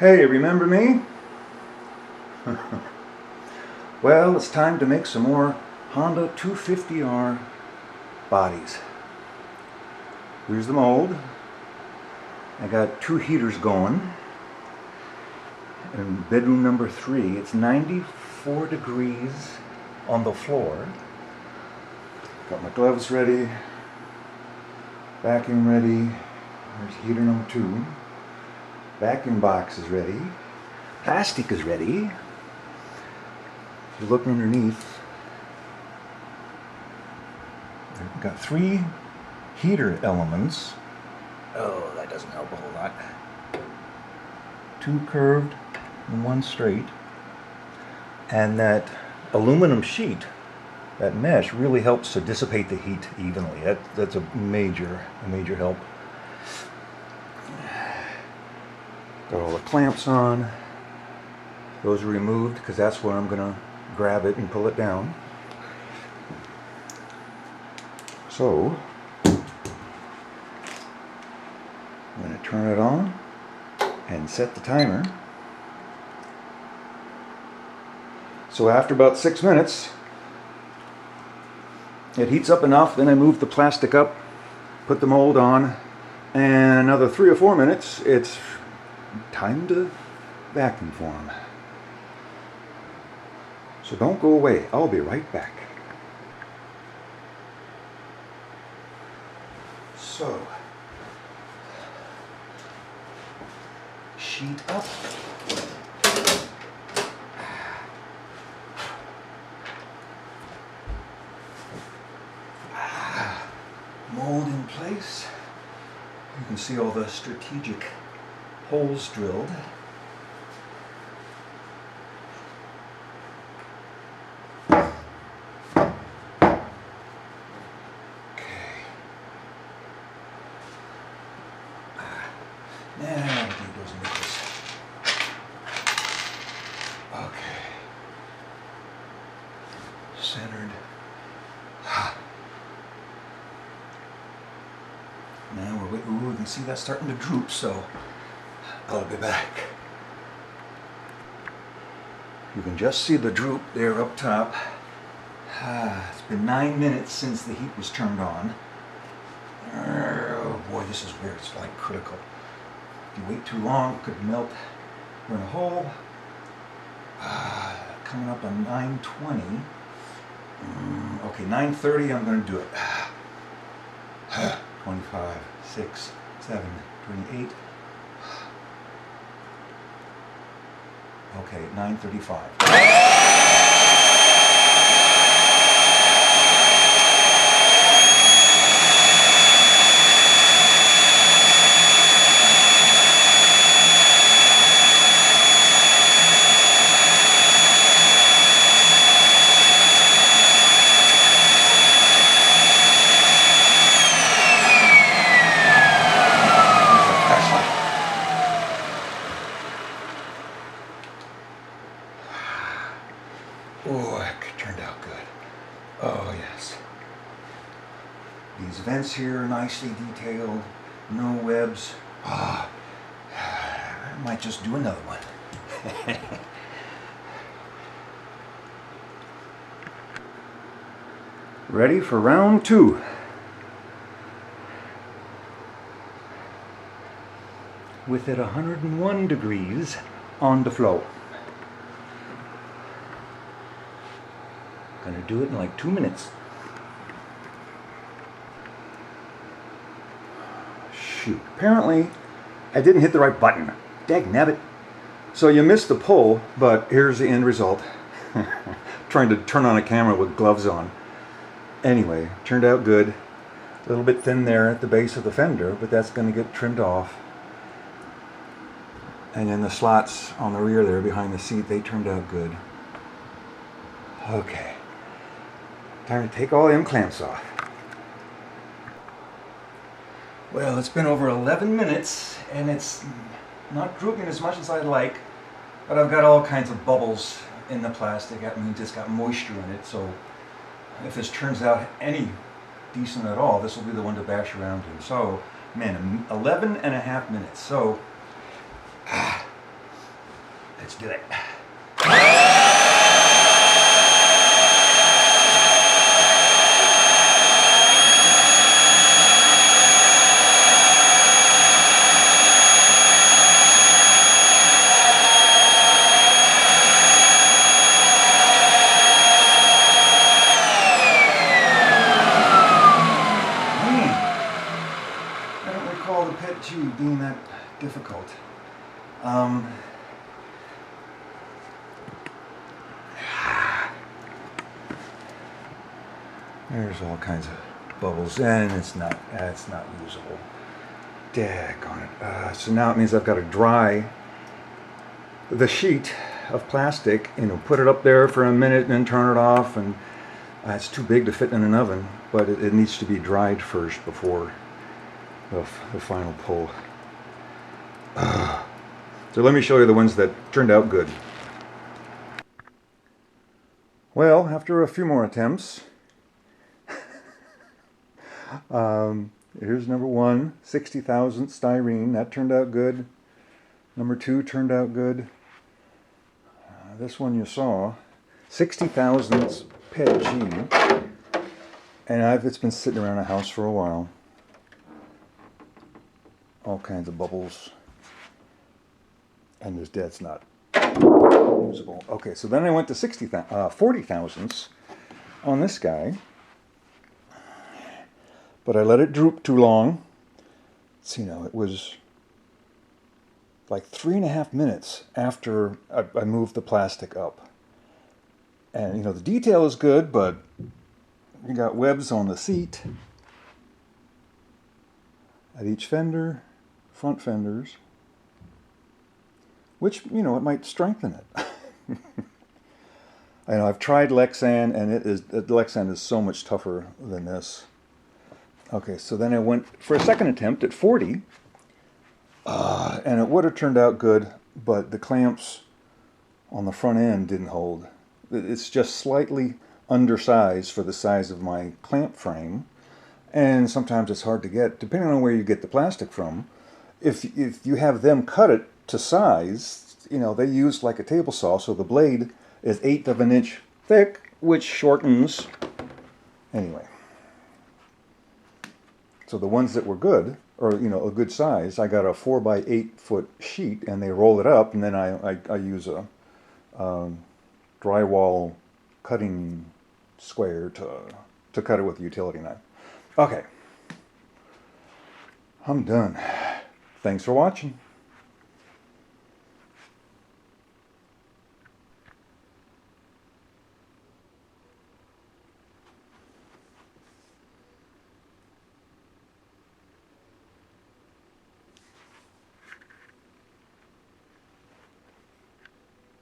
Hey, remember me? Well, it's time to make some more Honda 250R bodies. Here's the mold. I got 2 heaters going. In bedroom number 3, it's 94 degrees on the floor. Got my gloves ready, vacuum ready. There's heater number 2. Vacuum box is ready. Plastic is ready. If you look underneath, I've got 3 heater elements. Oh, that doesn't help a whole lot. 2 curved and 1 straight. And that aluminum sheet, that mesh, really helps to dissipate the heat evenly. That's a major help. Got all the clamps on. Those are removed because that's where I'm going to grab it and pull it down. So, I'm going to turn it on and set the timer. So after about 6 minutes, it heats up enough, then I move the plastic up, put the mold on, and another 3 or 4 minutes, it's time to vacuum form. So don't go away, I'll be right back. So, sheet up. Mold in place. You can see all the strategic holes drilled. Now the goes into this. Okay. Centered. Now we're waiting. Ooh, you can see that's starting to droop, so I'll be back. You can just see the droop there up top. It's been 9 minutes since the heat was turned on. Oh boy, this is where it's like critical. If you wait too long, it could melt, burn a hole. Coming up on 9:20. Okay, 9:30 I'm going to do it. 25, 6, 7, 28. Okay, 9:35. Oh, that turned out good. Oh, yes. These vents here are nicely detailed. No webs. I might just do another one. Ready for round 2. With it 101 degrees on the flow. Gonna do it in like 2 minutes. Shoot, apparently I didn't hit the right button. Dagnabbit. So you missed the pull, but here's the end result. Trying to turn on a camera with gloves on. Anyway, turned out good. A little bit thin there at the base of the fender, but that's gonna get trimmed off. And then the slots on the rear there behind the seat, they turned out good. Okay. Time to take all them clamps off. Well, it's been over 11 minutes and it's not drooping as much as I'd like, but I've got all kinds of bubbles in the plastic. That means it's got moisture in it, so if this turns out any decent at all, this will be the one to bash around in. So, man, 11 and a half minutes. So, Let's do it. I don't recall the PET tube being that difficult. There's all kinds of bubbles, and it's not usable. Daggone it. So now it means I've got to dry the sheet of plastic, put it up there for a minute and then turn it off, and it's too big to fit in an oven, but it needs to be dried first before the final pull. So let me show you the ones that turned out good. Well, after a few more attempts, here's number 1, 60,000 styrene. That turned out good. Number 2 turned out good. This one you saw, 60,000 PET and it's been sitting around the house for a while. All kinds of bubbles, and that's not usable. Okay, so then I went to 40,000 on this guy. But I let it droop too long. So, it was like 3.5 minutes after I moved the plastic up. And, the detail is good, but you got webs on the seat at each fender, front fenders, which, it might strengthen it. I know I've tried Lexan, and Lexan is so much tougher than this. Okay, so then I went for a second attempt at 40, and it would have turned out good, but the clamps on the front end didn't hold. It's just slightly undersized for the size of my clamp frame, and sometimes it's hard to get, depending on where you get the plastic from. If you have them cut it to size, they use like a table saw, so the blade is 1/8 of an inch thick, which shortens. Anyway. So the ones that were good, or a good size, I got a 4x8 foot sheet, and they roll it up, and then I use a drywall cutting square to cut it with a utility knife. Okay, I'm done. Thanks for watching.